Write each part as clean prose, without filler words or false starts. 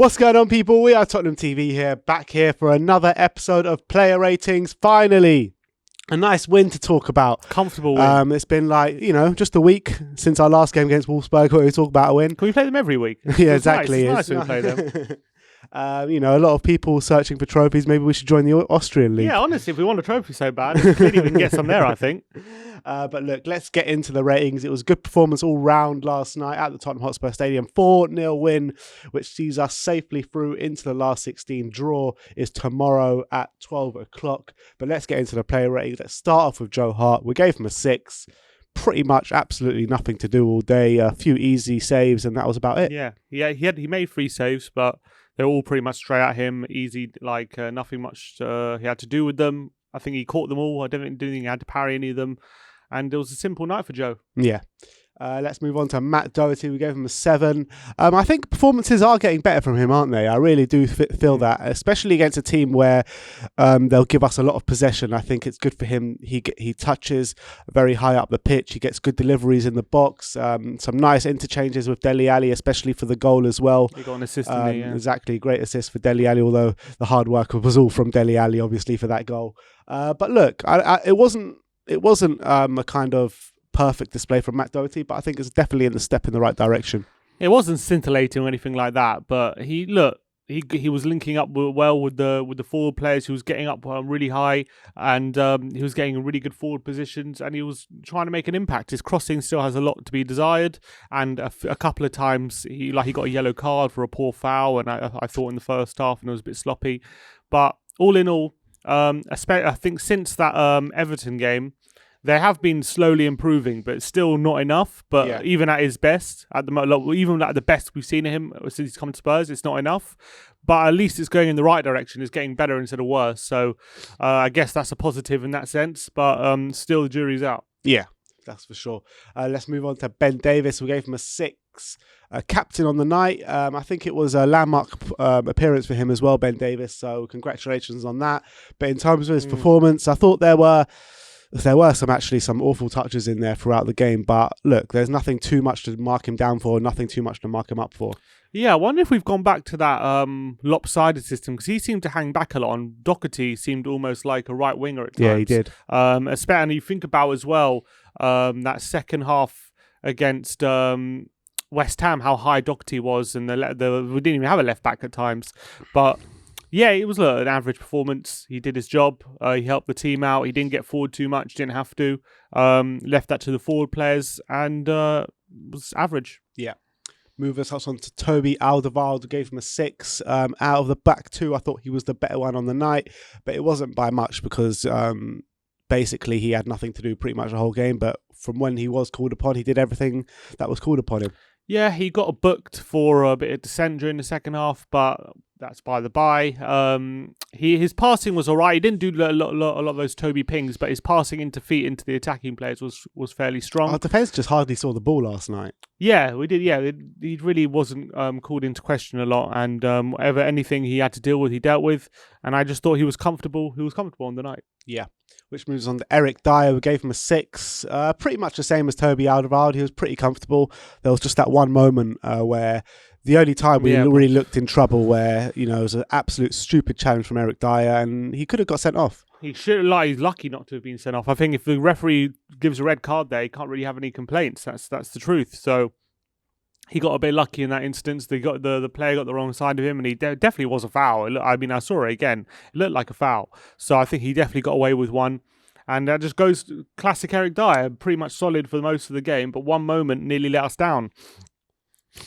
What's going on, people? We are Tottenham TV here, back here for another episode of Player Ratings. Finally, a nice win to talk about. Comfortable win. It's been just a week since our last game against Wolfsberger where we talk about a win. Can we play them every week? Yeah, exactly. Nice when we play them. A lot of people searching for trophies. Maybe we should join the Austrian League. Yeah, honestly, if we want a trophy so bad, clearly we can get some there, I think. But look, let's get into the ratings. It was a good performance all round last night at the Tottenham Hotspur Stadium. 4-0 win, which sees us safely through into the last 16. Draw is tomorrow at 12 o'clock. But let's get into the player ratings. Let's start off with Joe Hart. We gave him a 6. Pretty much absolutely nothing to do all day. A few easy saves, and that was about it. Yeah, he made 3 saves, but they're all pretty much straight at him. Easy, nothing much he had to do with them. I think he caught them all. I don't think he had to parry any of them. And it was a simple night for Joe. Yeah. Let's move on to Matt Doherty. We gave him a 7. I think performances are getting better from him, aren't they? I really do feel that, especially against a team where they'll give us a lot of possession. I think it's good for him. He touches very high up the pitch. He gets good deliveries in the box. Some nice interchanges with Dele Alli, especially for the goal as well. He got an assist in there, yeah. Exactly. Great assist for Dele Alli, although the hard work was all from Dele Alli, obviously, for that goal. But look, it wasn't a kind of perfect display from Matt Doherty, but I think it's definitely in the step in the right direction. It wasn't scintillating or anything like that, but he was linking up well with the forward players. He was getting up really high, and he was getting in really good forward positions, and he was trying to make an impact. His crossing still has a lot to be desired, and a couple of times he got a yellow card for a poor foul, and I thought in the first half, and it was a bit sloppy. But all in all, I think since that Everton game, they have been slowly improving, but still not enough. But yeah. Even at his best, even at the best we've seen of him since he's come to Spurs, it's not enough. But at least it's going in the right direction. It's getting better instead of worse. So I guess that's a positive in that sense. But still, the jury's out. Yeah, that's for sure. Let's move on to Ben Davies. We gave him a 6. Captain on the night. I think it was a landmark appearance for him as well, Ben Davies. So congratulations on that. But in terms of his performance, I thought there were some awful touches in there throughout the game. But look, there's nothing too much to mark him down for, nothing too much to mark him up for. Yeah, I wonder if we've gone back to that lopsided system, because he seemed to hang back a lot, and Doherty seemed almost like a right winger at times. Yeah, he did. And you think about as well that second half against West Ham, how high Doherty was, and we didn't even have a left back at times. But yeah, it was an average performance. He did his job. He helped the team out. He didn't get forward too much. Didn't have to. Left that to the forward players, and was average. Yeah. Move us on to Toby Alderweireld. Gave him a 6. Out of the back 2, I thought he was the better one on the night, but it wasn't by much because basically he had nothing to do pretty much the whole game. But from when he was called upon, he did everything that was called upon him. Yeah, he got booked for a bit of dissent during the second half, but that's by the by. His passing was all right. He didn't do a lot of those Toby pings, but his passing into feet into the attacking players was fairly strong. Our defence just hardly saw the ball last night. Yeah, we did. Yeah, he really wasn't called into question a lot, and anything he had to deal with, he dealt with. And I just thought he was comfortable. He was comfortable on the night. Yeah. Which moves on to Eric Dyer. We gave him a 6. Pretty much the same as Toby Alderweireld. He was pretty comfortable. There was just that one moment where the only time we really looked in trouble, where it was an absolute stupid challenge from Eric Dyer, and he could have got sent off. He's lucky not to have been sent off. I think if the referee gives a red card there, he can't really have any complaints. That's the truth. So he got a bit lucky in that instance. The player got the wrong side of him, and he definitely was a foul. I saw it again. It looked like a foul. So I think he definitely got away with one. And that just goes to classic Eric Dyer, pretty much solid for most of the game, but one moment nearly let us down.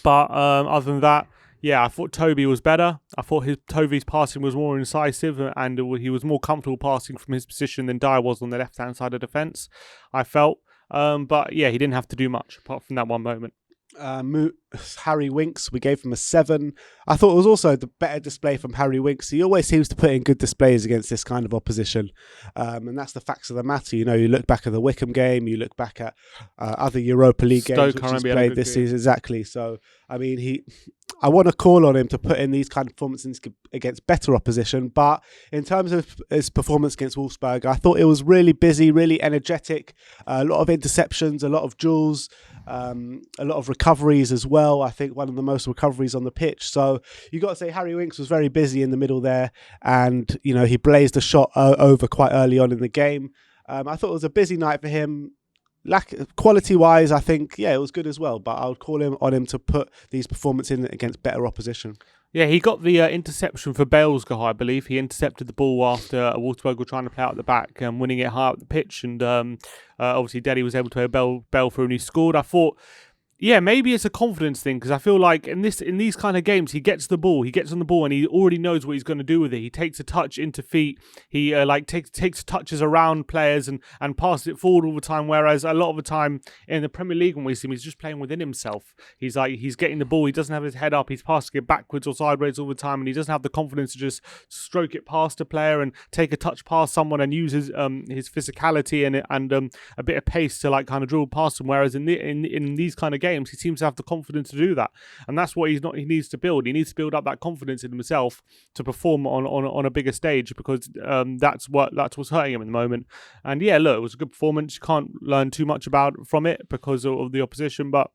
But other than that, yeah, I thought Toby was better. I thought Toby's passing was more incisive, and he was more comfortable passing from his position than Dyer was on the left-hand side of defence, I felt. But yeah, he didn't have to do much apart from that one moment. Harry Winks, we gave him a 7. I thought it was also the better display from Harry Winks. He always seems to put in good displays against this kind of opposition, and that's the facts of the matter. You look back at the Wickham game, you look back at other Europa League games which he's played this season. Exactly. So I want to call on him to put in these kind of performances against better opposition. But in terms of his performance against Wolfsberger, I thought it was really busy, really energetic, a lot of interceptions, a lot of duels. A lot of recoveries as well. I think one of the most recoveries on the pitch. So you got to say Harry Winks was very busy in the middle there, and he blazed a shot over quite early on in the game. I thought it was a busy night for him. Quality wise, I think it was good as well. But I would call him to put these performances in against better opposition. Yeah, he got the interception for Wolfsberger, I believe. He intercepted the ball after Wolfsberger were trying to play out the back, winning it high up the pitch. And obviously, Dele was able to play a bell through and he scored. I thought, maybe it's a confidence thing, because I feel like in these kind of games, he gets on the ball, and he already knows what he's going to do with it. He takes a touch into feet. He takes touches around players and passes it forward all the time. Whereas a lot of the time in the Premier League, when we see him, he's just playing within himself. He's getting the ball. He doesn't have his head up. He's passing it backwards or sideways all the time, and he doesn't have the confidence to just stroke it past a player and take a touch past someone and use his physicality and a bit of pace to kind of dribble past them. Whereas in these kind of games, he seems to have the confidence to do that, and that's what he needs to build. He needs to build up that confidence in himself to perform on a bigger stage, because that's what's hurting him at the moment. And look, it was a good performance. You can't learn too much from it because of the opposition, but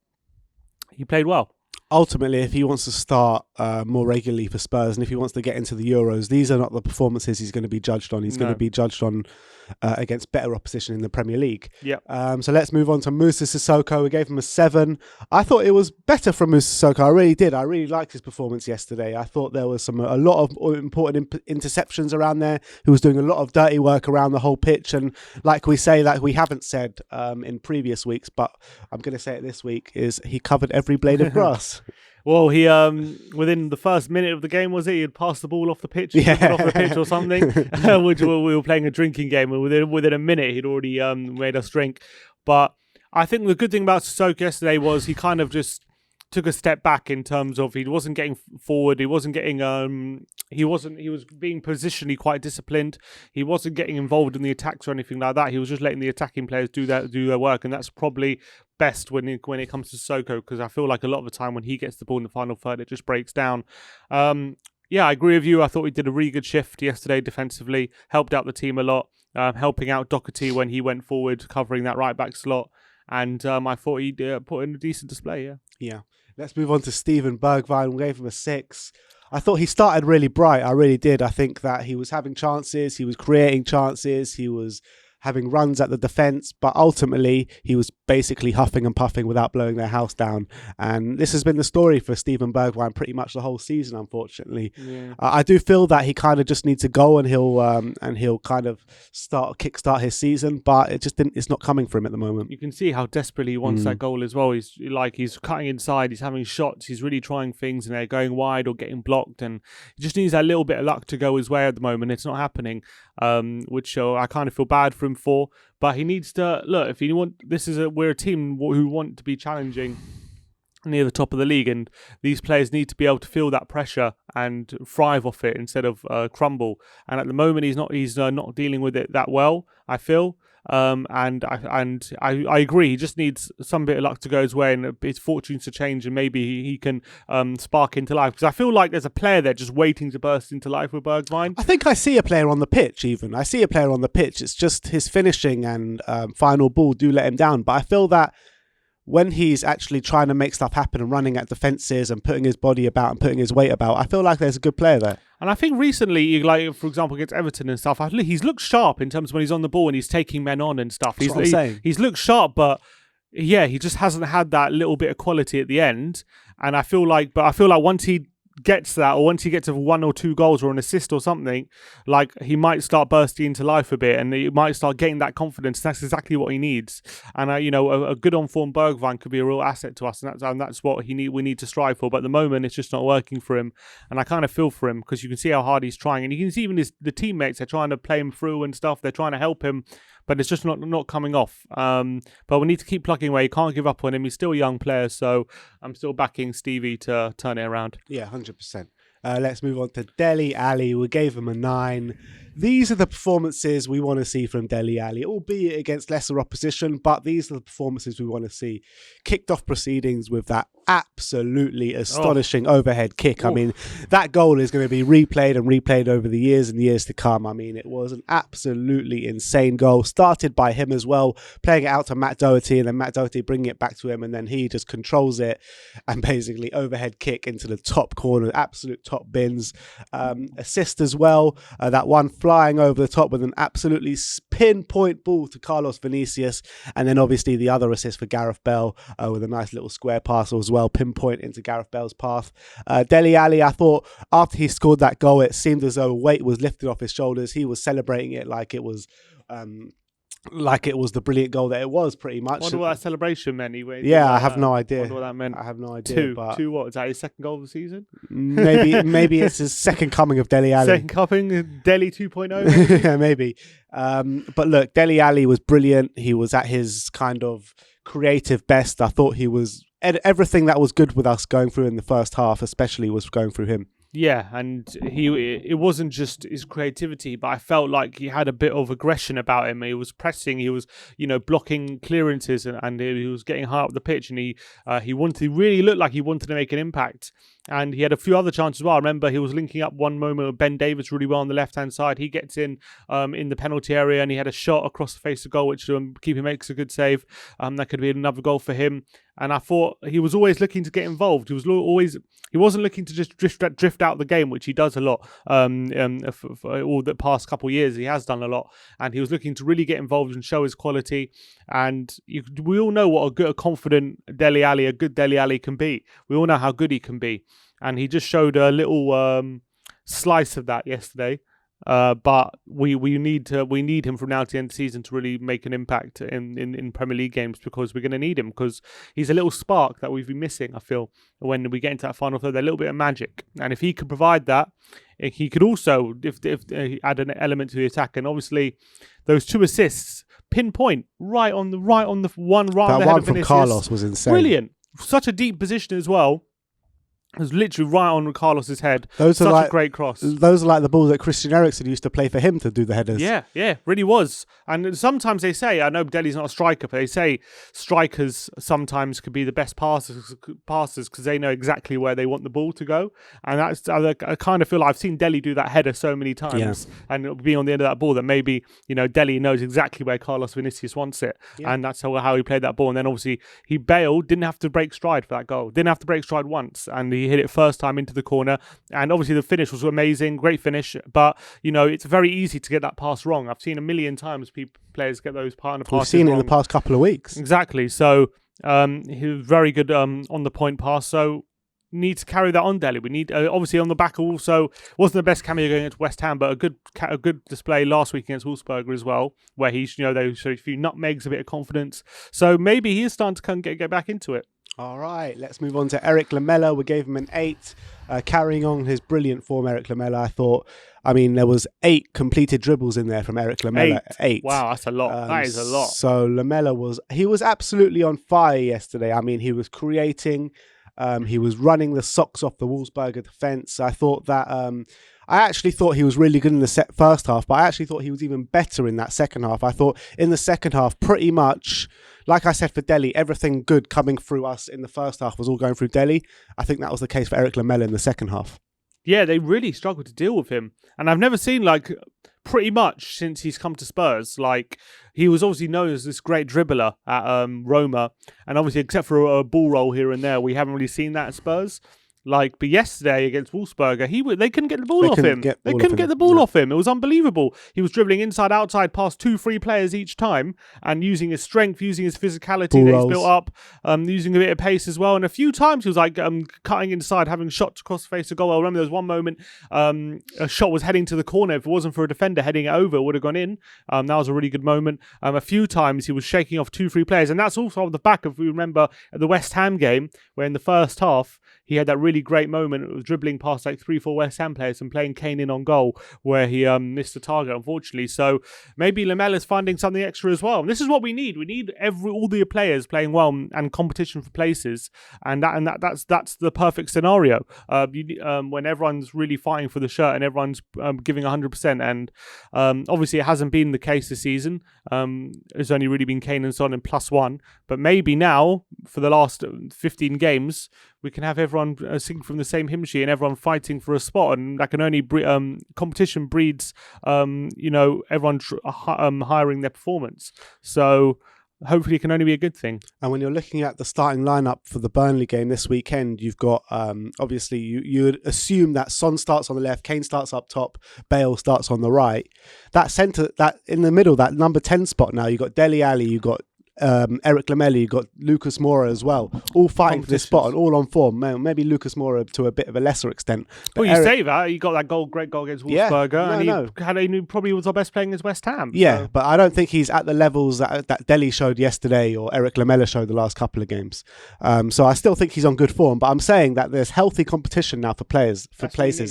he played well. Ultimately, if he wants to start more regularly for Spurs, and if he wants to get into the Euros, these are not the performances he's going to be judged on. He's going to be judged on against better opposition in the Premier League. So let's move on to Moussa Sissoko. We gave him a 7. I thought it was better from Moussa Sissoko. I really did. I really liked his performance yesterday. I thought there was a lot of important interceptions around there. He was doing a lot of dirty work around the whole pitch. And like we haven't said in previous weeks, but I'm going to say it this week, is he covered every blade of grass. Well, he within the first minute of the game, was it? He had passed the ball off the pitch, off the pitch or something. Which we were playing a drinking game, and within a minute, he'd already made us drink. But I think the good thing about Sissoko yesterday was he kind of just took a step back in terms of he wasn't getting forward. He wasn't getting he was being positionally quite disciplined. He wasn't getting involved in the attacks or anything like that. He was just letting the attacking players do their work, and that's probably best when it comes to Sissoko, because I feel like a lot of the time when he gets the ball in the final third, it just breaks down. I agree with you. I thought he did a really good shift yesterday defensively, helped out the team a lot, helping out Doherty when he went forward, covering that right back slot, and I thought he put in a decent display. Yeah. Let's move on to Steven Bergwijn. We gave him a 6. I thought he started really bright. I really did. I think that he was having chances. He was creating chances. He was having runs at the defence, but ultimately he was basically huffing and puffing without blowing their house down. And this has been the story for Steven Bergwijn pretty much the whole season, unfortunately. I do feel that he kind of just needs to go, and he'll kind of kickstart his season, but it's not coming for him at the moment. You can see how desperately he wants that goal as well. He's cutting inside, he's having shots, he's really trying things, and they're going wide or getting blocked, and he just needs that little bit of luck to go his way at the moment. It's not happening, which I kind of feel bad for him for, but he needs to look. If you want, we're a team who want to be challenging near the top of the league, and these players need to be able to feel that pressure and thrive off it instead of crumble. And at the moment, he's not dealing with it that well, I feel. And I agree. He just needs some bit of luck to go his way and his fortunes to change, and maybe he can spark into life. Because I feel like there's a player there just waiting to burst into life with Bergwijn. I think I see a player on the pitch. I see a player on the pitch. It's just his finishing and final ball do let him down. But I feel that when he's actually trying to make stuff happen and running at defences and putting his body about and putting his weight about, I feel like there's a good player there. And I think recently, like for example against Everton and stuff, he's looked sharp in terms of when he's on the ball and he's taking men on and stuff. That's what I'm saying. He's looked sharp, but he just hasn't had that little bit of quality at the end. And I feel like once he gets that, or once he gets 1 or 2 goals or an assist or something, like he might start bursting into life a bit, and he might start getting that confidence. That's exactly what he needs. And a good on form Bergwijn could be a real asset to us, and that's what we need to strive for. But at the moment, it's just not working for him, and I kind of feel for him, because you can see how hard he's trying, and you can see even the teammates, they're trying to play him through and stuff. They're trying to help him, but it's just not coming off. But we need to keep plugging away. You can't give up on him. He's still a young player, so I'm still backing Stevie to turn it around. Yeah, 100%. Let's move on to Dele Alli. We gave him a 9. These are the performances we want to see from Dele Alli, albeit against lesser opposition, but these are the performances we want to see. Kicked off proceedings with that absolutely astonishing overhead kick. I mean, that goal is going to be replayed and replayed over the years and years to come. I mean, it was an absolutely insane goal. Started by him as well, playing it out to Matt Doherty, and then Matt Doherty bringing it back to him, and then he just controls it and basically overhead kick into the top corner, absolute top bins. Assist as well, that one flying over the top with an absolutely pinpoint ball to Carlos Vinicius, and then obviously the other assist for Gareth Bale with a nice little square pass as well, pinpoint into Gareth Bale's path. Dele Alli, I thought after he scored that goal, it seemed as though a weight was lifted off his shoulders. He was celebrating it like it was the brilliant goal that it was, pretty much. I wonder what that celebration meant. I have no idea. I wonder what that meant. I have no idea. Two what? Is that his second goal of the season? Maybe it's his second coming of Dele Alli. Second coming, Dele 2.0. Yeah, maybe. But look, Dele Alli was brilliant. He was at his kind of creative best. I thought he was everything that was good with us going through in the first half, especially, was going through him. Yeah, and it wasn't just his creativity, but I felt like he had a bit of aggression about him. He was pressing, he was, blocking clearances, and he was getting high up the pitch, and he really looked like he wanted to make an impact. And he had a few other chances as well. I remember he was linking up one moment with Ben Davies really well on the left-hand side. He gets in the penalty area, and he had a shot across the face of goal, which keeper makes a good save. That could be another goal for him. And I thought he was always looking to get involved. He wasn't looking to just drift out the game, which he does a lot. For all the past couple of years, he has done a lot, and he was looking to really get involved and show his quality. And we all know what a confident Dele Alli, a good Dele Alli can be. We all know how good he can be, and he just showed a little slice of that yesterday. But we need him from now to the end of the season to really make an impact in Premier League games, because we're going to need him, because he's a little spark that we've been missing, I feel, when we get into that final third, a little bit of magic. And if he could provide that, he could also if add an element to the attack. And obviously those 2 assists, pinpoint right on the one right on the head of Vinicius. That one from Carlos was insane. Brilliant. Such a deep position as well. It was literally right on Carlos's head. Such a great cross. Those are like the balls that Christian Eriksen used to play for him to do the headers. Yeah, really was. And sometimes they say, I know Dele's not a striker, but they say strikers sometimes could be the best passers because they know exactly where they want the ball to go. And that's, I kind of feel like I've seen Dele do that header so many times, and be on the end of that ball, that maybe Dele knows exactly where Carlos Vinicius wants it, and that's how he played that ball. And then obviously he bailed, didn't have to break stride for that goal, didn't have to break stride once, and he hit it first time into the corner. And obviously the finish was amazing, great finish, but it's very easy to get that pass wrong. I've seen a million times players get those partner passes. We've seen it wrong in the past couple of weeks. Exactly. So he was very good on the point pass. So need to carry that on, Dele. We need obviously on the back also wasn't the best cameo going against West Ham, but a good display last week against Wolfsberger as well, where they showed a few nutmegs, a bit of confidence. So maybe he is starting to come get back into it. All right, let's move on to Erik Lamela. We gave him an 8. Carrying on his brilliant form, Erik Lamela, I thought, there was 8 completed dribbles in there from Erik Lamela. 8. Wow, that's a lot. That is a lot. So Lamela was absolutely on fire yesterday. He was creating, he was running the socks off the Wolfsberger defence. I thought that I actually thought he was really good in the first half, but I actually thought he was even better in that second half. I thought in the second half, pretty much, like I said for Dele, everything good coming through us in the first half was all going through Dele. I think that was the case for Erik Lamela in the second half. Yeah, they really struggled to deal with him. And I've never seen, pretty much since he's come to Spurs, he was obviously known as this great dribbler at Roma. And obviously, except for a ball roll here and there, we haven't really seen that at Spurs. But yesterday against Wolfsberger, they couldn't get the ball off him. They couldn't get the ball off him. It was unbelievable. He was dribbling inside, outside, past 2-3 players each time, and using his strength, using his physicality that he's built up, using a bit of pace as well. And a few times he was cutting inside, having shots across the face of goal. I remember there was one moment a shot was heading to the corner. If it wasn't for a defender heading it over, it would have gone in. That was a really good moment. A few times he was shaking off 2-3 players, and that's also on the back of, we remember at the West Ham game, where in the first half he had that really great moment of dribbling past like 3-4 West Ham players and playing Kane in on goal where he missed the target, unfortunately. So maybe Lamela's finding something extra as well. And this is what we need. We need all the players playing well and competition for places, and that's the perfect scenario. When everyone's really fighting for the shirt and everyone's giving 100%. And obviously, it hasn't been the case this season. It's only really been Kane and Son in +1. But maybe now, for the last 15 games, we can have everyone singing from the same hymn sheet and everyone fighting for a spot, and that can only competition breeds, everyone hiring their performance. So hopefully it can only be a good thing. And when you're looking at the starting lineup for the Burnley game this weekend, you've got obviously you would assume that Son starts on the left, Kane starts up top, Bale starts on the right. That centre, that in the middle, that number 10 spot now, you've got Dele Alli, you've got Erik Lamela, you got Lucas Moura as well, all fighting for this spot and all on form. Maybe Lucas Moura to a bit of a lesser extent. But you say that, he got that great goal against Wolfsberger, he probably was our best playing against West Ham. Yeah, so. But I don't think he's at the levels that Dele showed yesterday or Erik Lamela showed the last couple of games. So I still think he's on good form, but I'm saying that there's healthy competition now for places.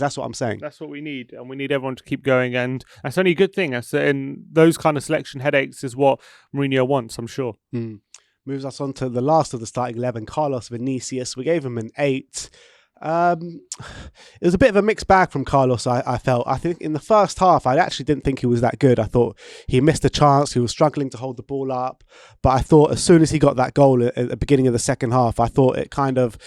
That's what I'm saying. That's what we need, and we need everyone to keep going, and that's only a good thing. And those kind of selection headaches is what Mourinho wants, I'm sure. Moves us on to the last of the starting 11, Carlos Vinicius. We gave him an 8. It was a bit of a mixed bag from Carlos, I felt. I think in the first half, I actually didn't think he was that good. I thought he missed a chance. He was struggling to hold the ball up. But I thought as soon as he got that goal at the beginning of the second half, I thought it kind of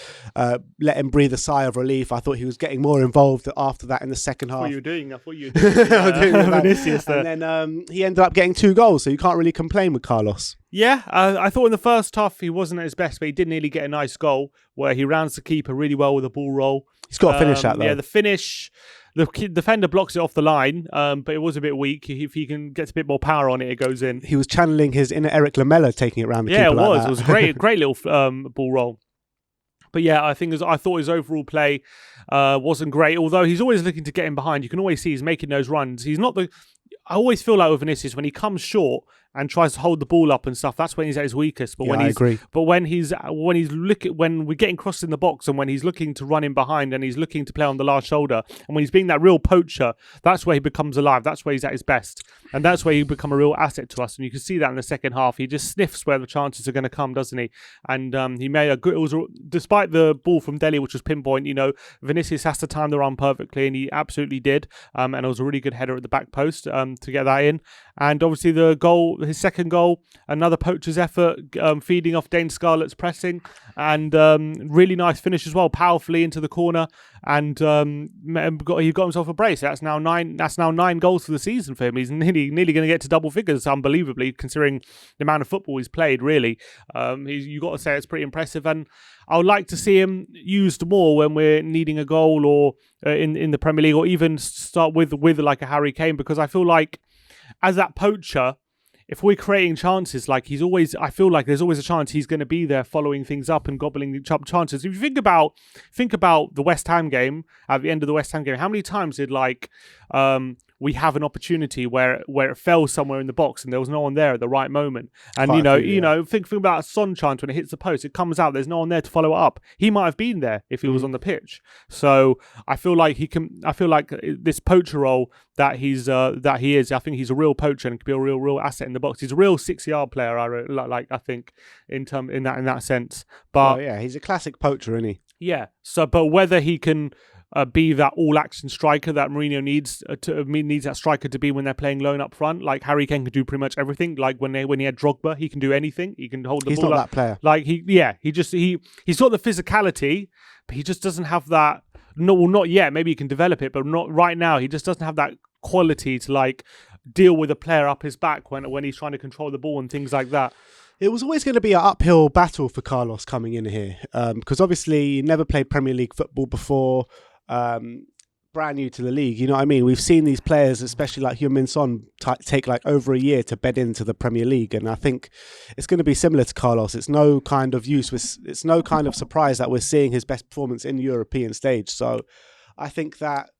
let him breathe a sigh of relief. I thought he was getting more involved after that in the second half. I thought you were doing Vinicius there. And then he ended up getting 2 goals, so you can't really complain with Carlos. Yeah, I thought in the first half he wasn't at his best, but he did nearly get a nice goal where he rounds the keeper really well with a ball roll. He's got to finish that though. Yeah, the finish, the defender blocks it off the line, but it was a bit weak. If he can get a bit more power on it, it goes in. He was channeling his inner Erik Lamela, taking it around the keeper. Yeah, it like was. That. It was a great little ball roll. But yeah, I thought his overall play wasn't great. Although he's always looking to get in behind, you can always see he's making those runs. He's not the. I always feel like with Vinicius, when he comes short and tries to hold the ball up and stuff, that's when he's at his weakest. But I agree. But when we're getting crossed in the box and when he's looking to run in behind and he's looking to play on the last shoulder, and when he's being that real poacher, that's where he becomes alive. That's where he's at his best, and that's where he become a real asset to us. And you can see that in the second half. He just sniffs where the chances are going to come, doesn't he? And he made a good. Despite the ball from Dele, which was pinpoint. Vinicius has to time the run perfectly, and he absolutely did. And it was a really good header at the back post to get that in. And obviously the goal, his second goal, another poacher's effort, feeding off Dane Scarlett's pressing, and really nice finish as well, powerfully into the corner, and he got himself a brace. That's now 9 goals for the season for him. He's nearly going to get to double figures, unbelievably, considering the amount of football he's played. Really, you got to say it's pretty impressive, and I would like to see him used more when we're needing a goal or in the Premier League, or even start with like a Harry Kane, because I feel like as that poacher, if we're creating chances, I feel like there's always a chance he's going to be there following things up and gobbling up chances. If you think about the West Ham game, at the end of the West Ham game, how many times did we have an opportunity where it fell somewhere in the box and there was no one there at the right moment? And think about a Son chance when it hits the post, it comes out, there's no one there to follow it up. He might have been there if he was on the pitch. So I feel like this poacher role that he is, I think he's a real poacher and can be a real asset in the box. He's a real 6-yard player, I think, in that sense. But he's a classic poacher, isn't he? Yeah. So, but whether he can be that all-action striker that Mourinho needs that striker to be when they're playing lone up front. Like Harry Kane can do pretty much everything. Like when he had Drogba, he can do anything. He can hold the ball. He's not that player. Like he's got the physicality, but he just doesn't have that. No, well, not yet. Maybe he can develop it, but not right now. He just doesn't have that quality to deal with a player up his back when he's trying to control the ball and things like that. It was always going to be an uphill battle for Carlos coming in here, because obviously he never played Premier League football before. Brand new to the league, you know what I mean? We've seen these players, especially like Heung-min Son, take over a year to bed into the Premier League, and I think it's going to be similar to Carlos. It's no kind of it's no kind of surprise that we're seeing his best performance in the European stage. So I think that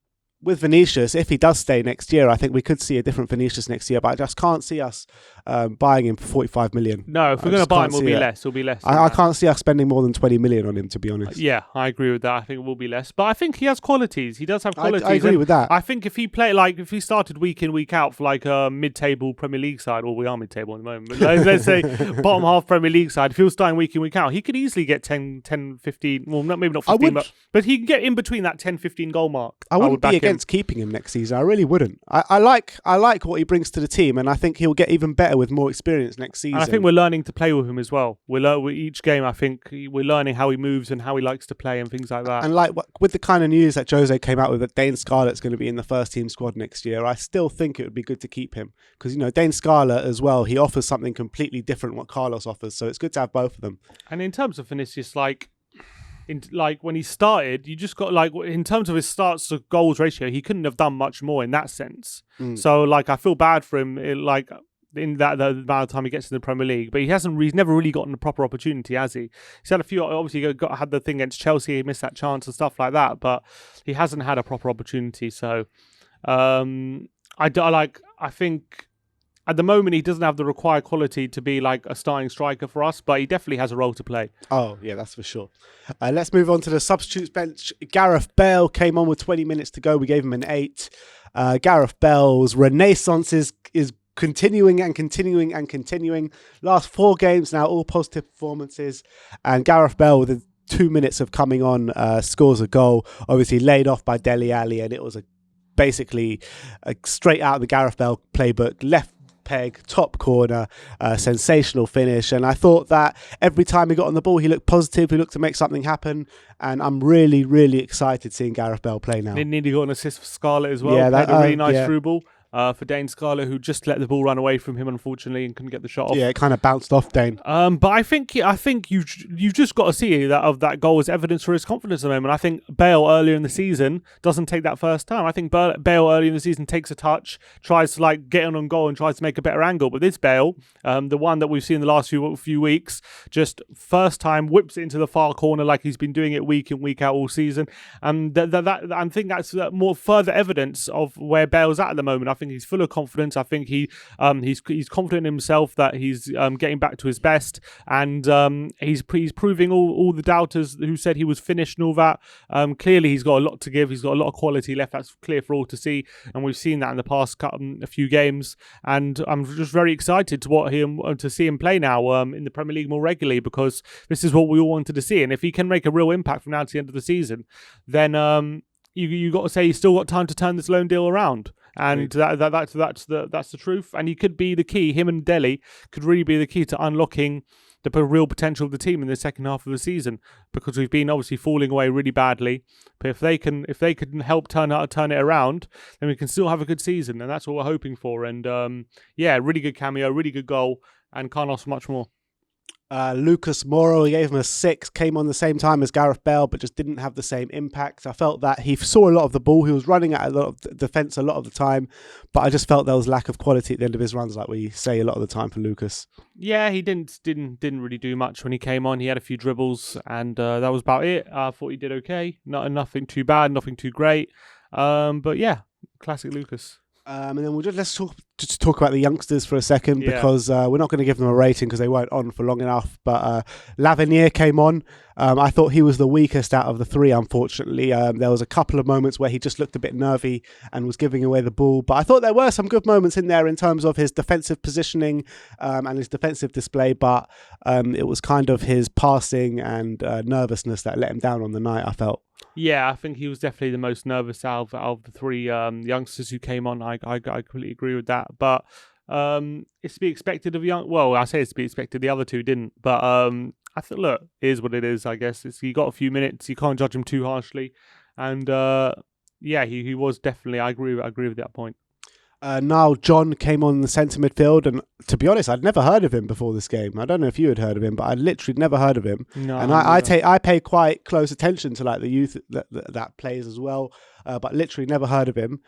with Vinicius, if he does stay next year, I think we could see a different Vinicius next year, but I just can't see us buying him for 45 million. No, if we're going to buy him, it'll be less. It'll be less. I can't see us spending more than 20 million on him, to be honest. Yeah, I agree with that. I think it will be less, but I think he has qualities. He does have qualities. I agree with that. I think if he if he started week in, week out for like a mid-table Premier League side, or we are mid-table at the moment, but let's say bottom half Premier League side, if he was starting week in, week out, he could easily get 10, 15, well, maybe not 15, but he can get in between that 10, 15 goal mark. I wouldn't be against keeping him next season. I really wouldn't. I like what he brings to the team, and I think he'll get even better with more experience next season. And I think we're learning to play with him as well. Each game, I think we're learning how he moves and how he likes to play and things like that. And like with the kind of news that Jose came out with, that Dane Scarlett's going to be in the first team squad next year, I still think it would be good to keep him because Dane Scarlett as well. He offers something completely different what Carlos offers, so it's good to have both of them. And in terms of Vinicius, when he started, you just got in terms of his starts to goals ratio, he couldn't have done much more in that sense. So I feel bad for him. In that the amount of time he gets in the Premier League, but he's never really gotten a proper opportunity, has he? He's had a few. Obviously, had the thing against Chelsea, he missed that chance and stuff like that, but he hasn't had a proper opportunity. So, I think at the moment he doesn't have the required quality to be like a starting striker for us, but he definitely has a role to play. Oh yeah, that's for sure. Let's move on to the substitutes bench. Gareth Bale came on with 20 minutes to go. We gave him an 8. Gareth Bale's renaissance is continuing. Last 4 games now, all positive performances. And Gareth Bale, within 2 minutes of coming on, scores a goal. Obviously laid off by Dele Alli, and it was basically straight out of the Gareth Bale playbook. Left peg, top corner, sensational finish. And I thought that every time he got on the ball, he looked positive. He looked to make something happen. And I'm really, really excited seeing Gareth Bale play now. He nearly got an assist for Scarlett as well. Yeah, that a really nice through ball. For Dane Scarlett, who just let the ball run away from him, unfortunately, and couldn't get the shot off. Yeah, it kind of bounced off Dane. But I think you've just got to see that goal as evidence for his confidence at the moment. I think Bale earlier in the season doesn't take that first time. I think Bale earlier in the season takes a touch, tries to get on goal and tries to make a better angle. But this Bale, the one that we've seen the last few weeks, just first time whips it into the far corner like he's been doing it week in, week out all season. And I think that's more further evidence of where Bale's at the moment. I think he's full of confidence. I think he's confident in himself that he's getting back to his best, and he's proving all the doubters who said he was finished and all that. Clearly, he's got a lot to give. He's got a lot of quality left. That's clear for all to see, and we've seen that in the past a few games. And I'm just very excited to see him play now in the Premier League more regularly, because this is what we all wanted to see. And if he can make a real impact from now to the end of the season, then you got to say he's still got time to turn this loan deal around. And that's the truth. And he could be the key. Him and Dele could really be the key to unlocking the real potential of the team in the second half of the season, because we've been obviously falling away really badly. But if they can help turn it around, then we can still have a good season, and that's what we're hoping for. And really good cameo, really good goal, and can't ask for much more. Lucas Moura, he gave him a 6, came on the same time as Gareth Bale, but just didn't have the same impact. I felt that he saw a lot of the ball. He was running at a lot of defence a lot of the time, but I just felt there was lack of quality at the end of his runs, like we say a lot of the time for Lucas. Yeah, he didn't really do much when he came on. He had a few dribbles, and that was about it. I thought he did okay. Nothing too bad, nothing too great. But yeah, classic Lucas. And then let's talk about the youngsters for a second, because we're not going to give them a rating because they weren't on for long enough. But Lavinier came on. I thought he was the weakest out of the 3, unfortunately. There was a couple of moments where he just looked a bit nervy and was giving away the ball. But I thought there were some good moments in there in terms of his defensive positioning and his defensive display. But it was kind of his passing and nervousness that let him down on the night, I felt. Yeah, I think he was definitely the most nervous out of the 3 youngsters who came on. I completely agree with that. But it's to be expected of I say it's to be expected. The other 2 didn't. But I thought, look, it is what it is, I guess. He got a few minutes. You can't judge him too harshly. And he was definitely, I agree with that point. Niall John came on the centre midfield, and to be honest, I'd never heard of him before this game. I don't know if you had heard of him, but I'd literally never heard of him. No, and I pay quite close attention to the youth that plays as well. but literally never heard of him.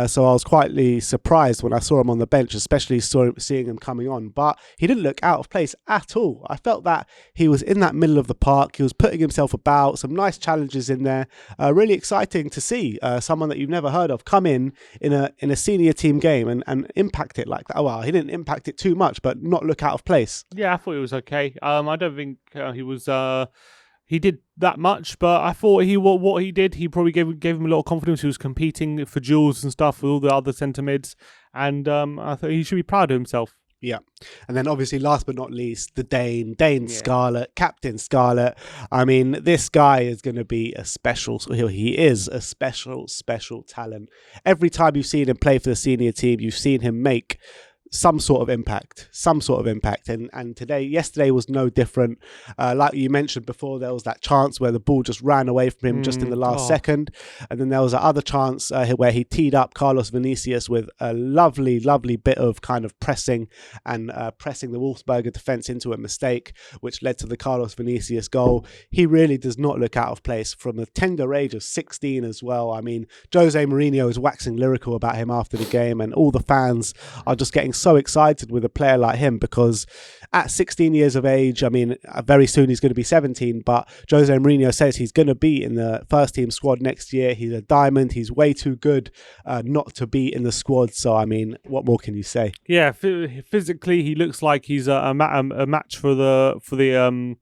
So I was quietly surprised when I saw him on the bench, especially seeing him coming on. But he didn't look out of place at all. I felt that he was in that middle of the park. He was putting himself about, some nice challenges in there. Really exciting to see someone that you've never heard of come in a senior team game and impact it like that. Oh, well, he didn't impact it too much, but not look out of place. Yeah, I thought it was okay. I don't think he was. He did that much, but I thought what he did, he probably gave him a lot of confidence. He was competing for duels and stuff with all the other centre mids, and I thought he should be proud of himself. Yeah. And then obviously, last but not least, the Dane Scarlett, Captain Scarlett. I mean, this guy is going to be a special, he is a special talent. Every time you've seen him play for the senior team, you've seen him make some sort of impact. And yesterday was no different. Like you mentioned before, there was that chance where the ball just ran away from him just in the last second. And then there was that other chance where he teed up Carlos Vinicius with a lovely bit of kind of pressing and pressing the Wolfsberger defence into a mistake, which led to the Carlos Vinicius goal. He really does not look out of place from a tender age of 16 as well. I mean, Jose Mourinho is waxing lyrical about him after the game, and all the fans are just getting so excited with a player like him, because at 16 years of age, I mean, very soon he's going to be 17, but Jose Mourinho says he's going to be in the first team squad next year. He's a diamond. He's way too good not to be in the squad. So, I mean, what more can you say? Yeah, physically, he looks like he's a match for the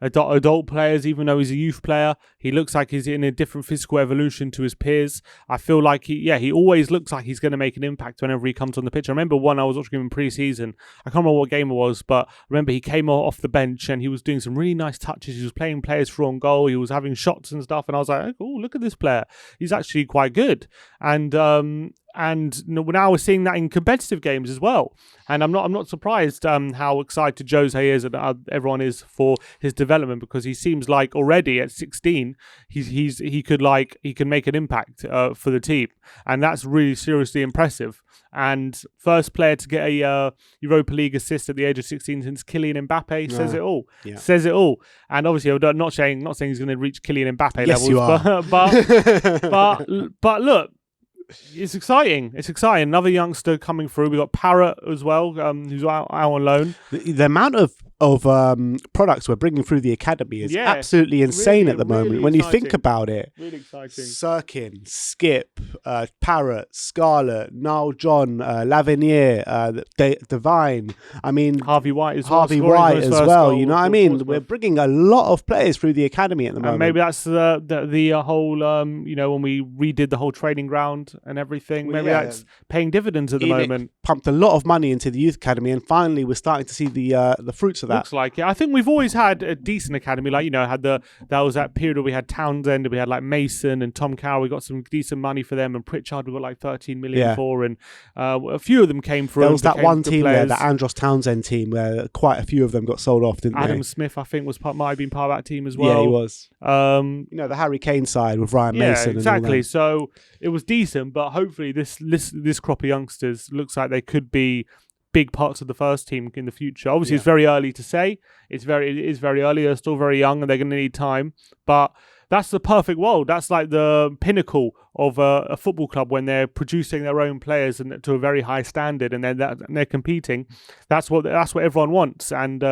adult players, even though he's a youth player. He looks like he's in a different physical evolution to his peers. I feel like he always looks like he's going to make an impact whenever he comes on the pitch. I remember I was watching him in pre-season. I can't remember what game it was, but I remember he came off the bench and he was doing some really nice touches. He was playing players through on goal. He was having shots and stuff, and I was like, oh, look at this player. He's actually quite good. And now we're seeing that in competitive games as well. And I'm not surprised how excited Jose is and everyone is for his development, because he seems like already at 16 he can make an impact for the team, and that's really seriously impressive. And first player to get a Europa League assist at the age of 16 since Kylian Mbappe says it all. Yeah. Says it all. And obviously, I'm not saying he's going to reach Kylian Mbappe levels, you are. but look. It's exciting. Another youngster coming through. We got Parrott as well, who's out on loan. The amount of products we're bringing through the academy is absolutely insane at the moment. Really when you think about it, really exciting. Sirkin, Skip, Parrott, Scarlett, Niall John, Lavinier, Devine. I mean, Harvey White as well. Goal, you know what I mean? We're bringing a lot of players through the academy at the moment. And maybe that's the whole when we redid the whole training ground and everything. Maybe that's paying dividends at the moment. Pumped a lot of money into the youth academy, and finally we're starting to see the fruits of that. Looks like it. I think we've always had a decent academy. Like, that was that period where we had Townsend, we had like Mason and Tom Carroll. We got some decent money for them, and Pritchard we got like 13 million for, and a few of them came through. There was that one team there, the Andros Townsend team, where quite a few of them got sold off, didn't they? Adam Smith, I think, might have been part of that team as well. Yeah, he was. The Harry Kane side with Ryan Mason. Yeah, exactly. So it was decent, but hopefully this crop of youngsters looks like they could be big parts of the first team in the future. Obviously, it's very early to say. It is very early. They're still very young, and they're going to need time. But that's the perfect world. That's like the pinnacle of a football club, when they're producing their own players and to a very high standard, and they're competing. That's what everyone wants, and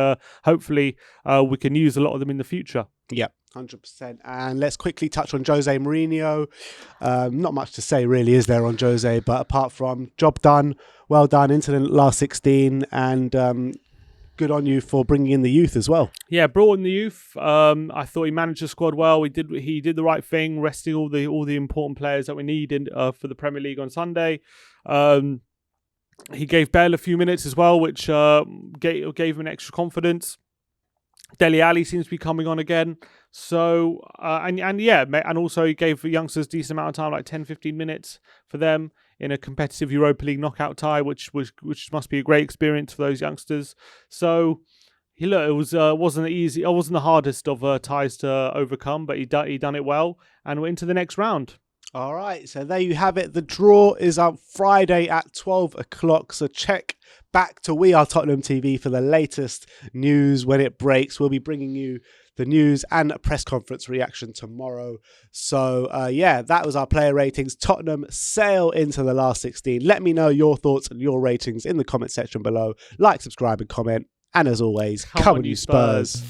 hopefully we can use a lot of them in the future. Yeah. 100%. And let's quickly touch on Jose Mourinho. Not much to say really, is there, on Jose, but apart from job done, well done into the last 16, and good on you for bringing in the youth as well. Yeah, brought in the youth. I thought he managed the squad well. He did the right thing, resting all the important players that we need for the Premier League on Sunday. He gave Bale a few minutes as well, which gave him an extra confidence. Dele Alli seems to be coming on again. So, and also he gave the youngsters a decent amount of time, like 10-15 minutes for them in a competitive Europa League knockout tie, which must be a great experience for those youngsters. So, it wasn't easy. It wasn't the hardest of ties to overcome, but he done it well, and we're into the next round. All right, so there you have it. The draw is on Friday at 12 o'clock, so check back to We Are Tottenham TV for the latest news when it breaks. We'll be bringing you the news and press conference reaction tomorrow. So yeah, that was our player ratings. Tottenham sail into the last 16. Let me know your thoughts and your ratings in the comment section below. Like, subscribe and comment. And as always, come on you Spurs.